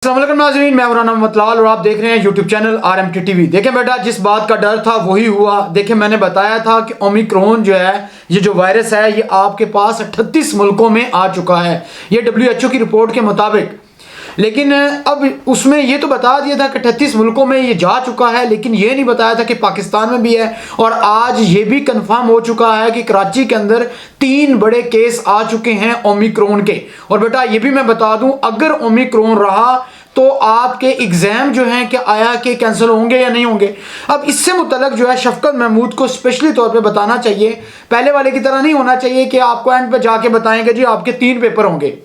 अस्सलामुअलैकुम नाज़रीन, मैं मौलाना मतलाल और आप देख रहे हैं यूट्यूब चैनल RMT TV। देखें बेटा, जिस बात का डर था वही हुआ। देखें, मैंने बताया था कि ओमिक्रॉन जो है, ये जो वायरस है, ये आपके पास 38 मुल्कों में आ चुका है, ये WHO की रिपोर्ट के मुताबिक। लेकिन अब उसमें ये तो बता दिया था कि 38 मुल्कों में ये जा चुका है, लेकिन ये नहीं बताया था कि पाकिस्तान में भी है। और आज ये भी कंफर्म हो चुका है कि कराची के अंदर 3 बड़े केस आ चुके हैं ओमिक्रॉन के। और बेटा ये भी मैं बता दूं, अगर ओमिक्रॉन रहा तो आपके एग्जाम जो हैं क्या आया कि कैंसिल होंगे या नहीं होंगे। अब इससे मुतल्लक जो है शफकत महमूद को स्पेशली तौर पे बताना चाहिए। पहले वाले की तरह नहीं होना चाहिए कि आपको एंड पे जाके बताएंगे जी आपके 3 पेपर होंगे।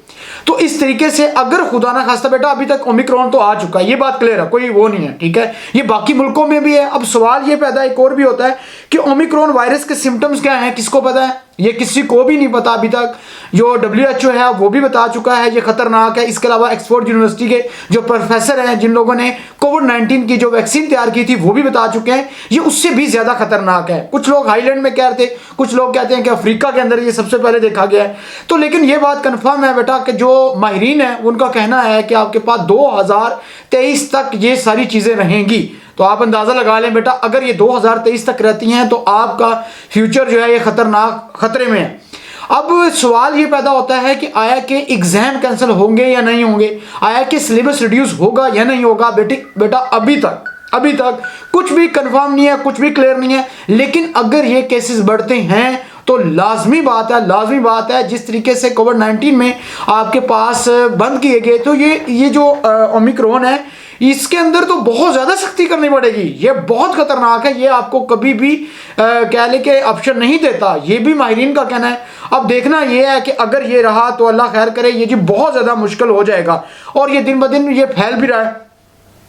तो इस तरीके से अगर खुदा ना खास्ता बेटा, अभी तक ओमिक्रॉन तो आ चुका है, ये बात क्लियर है, कोई वो नहीं है, ठीक है। ये बाकी मुल्कों में भी है। अब सवाल ये पैदा एक और भी होता है कि ओमिक्रॉन वायरस के सिम्टम्स क्या हैं, किसको पता है? ये किसी को भी नहीं पता अभी तक। जो WHO है वो भी बता चुका है ये खतरनाक है। इसके अलावा ऑक्सफोर्ड यूनिवर्सिटी के जो प्रोफेसर हैं, जिन लोगों ने कोविड-19 की जो वैक्सीन तैयार की थी, वो भी बता चुके हैं ये उससे भी ज्यादा खतरनाक है। कुछ लोग हाईलैंड में कह रहे थे, कुछ लोग कहते हैं कि अफ्रीका के अंदर ये सबसे पहले देखा गया है। तो लेकिन ये बात कंफर्म है बेटा कि जो माहिरीन है उनका कहना है कि आपके पास 2023 तक ये सारी चीजें रहेंगी। तो आप अंदाजा लगा लें बेटा, अगर ये 2023 तक रहती हैं तो आपका फ्यूचर जो है ये खतरनाक खतरे में है। अब सवाल ये पैदा होता है कि आया कि एग्जाम कैंसिल होंगे या नहीं होंगे, आया कि सिलेबस रिड्यूस होगा या नहीं होगा। बेटा अभी तक कुछ भी कंफर्म नहीं है, कुछ भी क्लियर नहीं है। लेकिन अगर ये केसेस बढ़ते हैं तो लाजमी बात है जिस तरीके से कोविड-19 में आपके पास बंद किए गए, तो ये जो ओमिक्रॉन है इसके अंदर तो बहुत ज़्यादा सख्ती करनी पड़ेगी। ये बहुत खतरनाक है, ये आपको कभी भी कह ले के ऑप्शन नहीं देता, ये भी माहिरीन का कहना है। अब देखना ये है कि अगर ये रहा तो अल्लाह खैर करे, ये जी बहुत ज़्यादा मुश्किल हो जाएगा और ये दिन ब दिन ये फैल भी रहा है।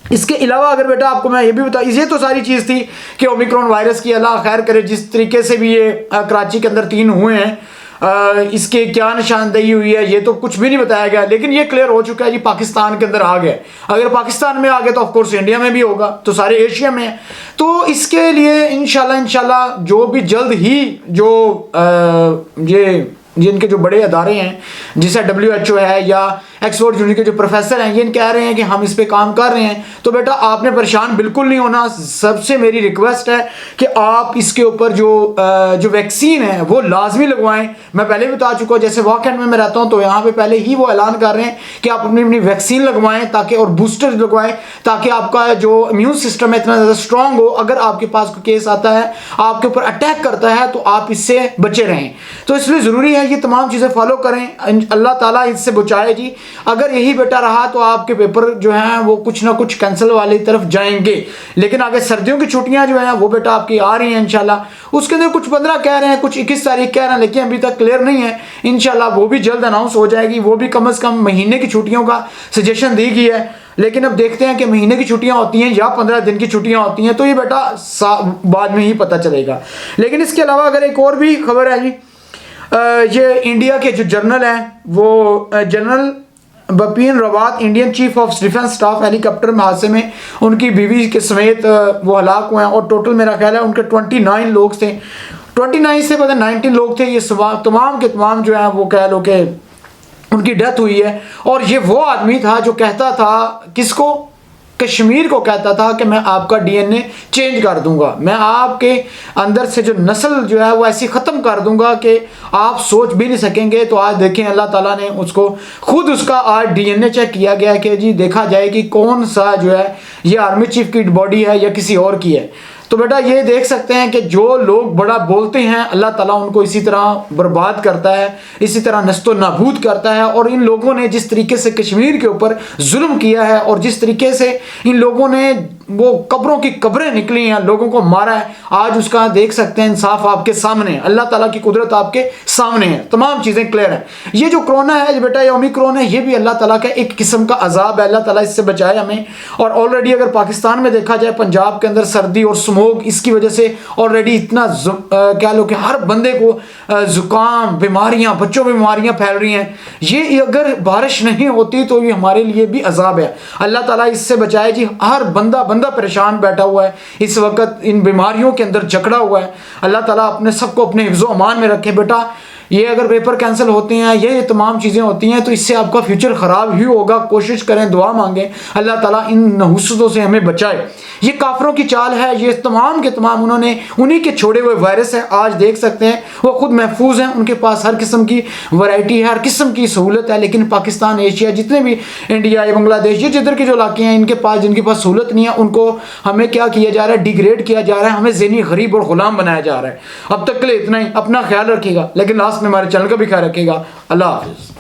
इसके अलावा अगर बेटा आपको मैं ये भी बता, ये तो सारी चीज़ थी कि ओमिक्रॉन वायरस की, अल्लाह खैर करे। जिस तरीके से भी ये कराची के अंदर 3 हुए हैं, इसके क्या निशानदेही हुई है ये तो कुछ भी नहीं बताया गया। लेकिन ये क्लियर हो चुका है जी पाकिस्तान के अंदर आ गया। अगर पाकिस्तान में आ गया तो ऑफकोर्स इंडिया में भी होगा, तो सारे एशिया में है। तो इसके लिए इंशाल्लाह जो भी जल्द ही जो ये जिनके जो बड़े अदारे हैं, जैसे WHO है या ऑक्सफोर्ड यूनिवर्सिटी के जो प्रोफेसर हैं, ये कह रहे हैं कि हम इस पे काम कर रहे हैं। तो बेटा आपने परेशान बिल्कुल नहीं होना। सबसे मेरी रिक्वेस्ट है कि आप इसके ऊपर जो वैक्सीन है वो लाजमी लगवाएं। मैं पहले भी बता चुका हूँ, जैसे वॉकएंड में मैं रहता हूँ तो यहाँ पे पहले ही वो ऐलान कर रहे हैं कि आप अपनी वैक्सीन लगवाएं ताकि, और बूस्टर लगवाएं ताकि आपका जो इम्यून सिस्टम है इतना ज़्यादा स्ट्रांग हो। अगर आपके पास कोई केस आता है, आपके ऊपर अटैक करता है, तो आप इससे बचे रहें। तो इसलिए ज़रूरी है ये तमाम चीज़ें फॉलो करें। अल्लाह ताला इससे बचाए जी। अगर यही बेटा रहा तो आपके पेपर जो हैं वो कुछ ना कुछ कैंसिल वाली तरफ जाएंगे। लेकिन आगे सर्दियों की छुट्टियां जो हैं वो बेटा आपकी आ रही हैं इंशाल्लाह। उसके अंदर कुछ 15 कह रहे हैं, कुछ 21 तारीख कह रहे हैं, लेकिन अभी तक क्लियर नहीं है। इंशाल्लाह वो भी जल्द अनाउंस हो जाएगी। वो भी कम से कम महीने की छुट्टियों का सजेशन दी गई है। लेकिन अब देखते हैं कि महीने की छुट्टियां होती हैं या 15 दिन की छुट्टियां होती हैं, तो ये बेटा बाद में ही पता चलेगा। लेकिन इसके अलावा अगर एक और भी खबर है जी, ये इंडिया के जो जनरल हैं, वो general Bipin Rawat, Indian chief of defence staff, helicopter में हादसे में उनकी बीवी के समेत वो हलाक हुए हैं। और टोटल मेरा ख्याल है उनके 29 लोग थे, 29 से पता 19 लोग थे। ये तमाम के तमाम जो है वो कह लो कि उनकी डेथ हुई है। और ये वो आदमी था जो कहता था, किसको? कश्मीर को कहता था कि मैं आपका DNA चेंज कर दूंगा, मैं आपके अंदर से जो नस्ल जो है वो ऐसी ख़त्म कर दूंगा कि आप सोच भी नहीं सकेंगे। तो आज देखें अल्लाह ताला ने उसको खुद उसका आज DNA चेक किया गया कि जी देखा जाए कि कौन सा जो है ये आर्मी चीफ की बॉडी है या किसी और की है। तो बेटा ये देख सकते हैं कि जो लोग बड़ा बोलते हैं अल्लाह ताला उनको इसी तरह बर्बाद करता है, इसी तरह नस्तो नाबूद करता है। और इन लोगों ने जिस तरीके से कश्मीर के ऊपर जुल्म किया है और जिस तरीके से इन लोगों ने वो कब्रों की कब्रें निकली हैं, लोगों को मारा है, आज उसका देख सकते हैं इंसाफ आपके सामने, अल्लाह ताला की कुदरत आपके सामने है, तमाम चीज़ें क्लियर हैं। ये जो कोरोना है बेटा, ये ओमिक्रॉन है, ये भी अल्लाह ताला का एक किस्म का अजाब है। अल्लाह ताला इससे बचाए हमें। और ऑलरेडी अगर पाकिस्तान में देखा जाए, पंजाब के अंदर सर्दी और स्मोक, इसकी वजह से ऑलरेडी इतना क्या लो कि हर बंदे को जुकाम, बीमारियां, बच्चों में बीमारियां फैल रही हैं। ये अगर बारिश नहीं होती तो ये हमारे लिए भी अजाब है। अल्लाह ताला इससे बचाए जी। हर बंदा परेशान बैठा हुआ है इस वक्त, इन बीमारियों के अंदर जकड़ा हुआ है। अल्लाह ताला अपने सबको अपने हिफ्ज़ो अमान में रखे बेटा। ये अगर पेपर कैंसिल होते हैं, ये तमाम चीज़ें होती हैं, तो इससे आपका फ्यूचर ख़राब ही होगा। कोशिश करें, दुआ मांगें, अल्लाह ताला इन नहुसतों से हमें बचाए। ये काफरों की चाल है, ये तमाम के तमाम उन्होंने उन्हीं के छोड़े हुए वायरस है। आज देख सकते हैं वो खुद महफूज हैं, उनके पास हर किस्म की वैरायटी है, हर किस्म की सहूलत है, लेकिन पाकिस्तान, एशिया, जितने भी इंडिया या बांग्लादेश, ये जिधर के जो इलाके हैं, इनके पास जिनके पास सहूलत नहीं है, उनको हमें क्या किया जा रहा है, डिग्रेड किया जा रहा है, हमें ज़हनी गरीब और गुलाम बनाया जा रहा है। अब तक के लिए इतना ही, अपना ख्याल रखिएगा, लेकिन लास्ट में हमारे चैनल का भी ख्याल रखिएगा। अल्लाह हाफिज़।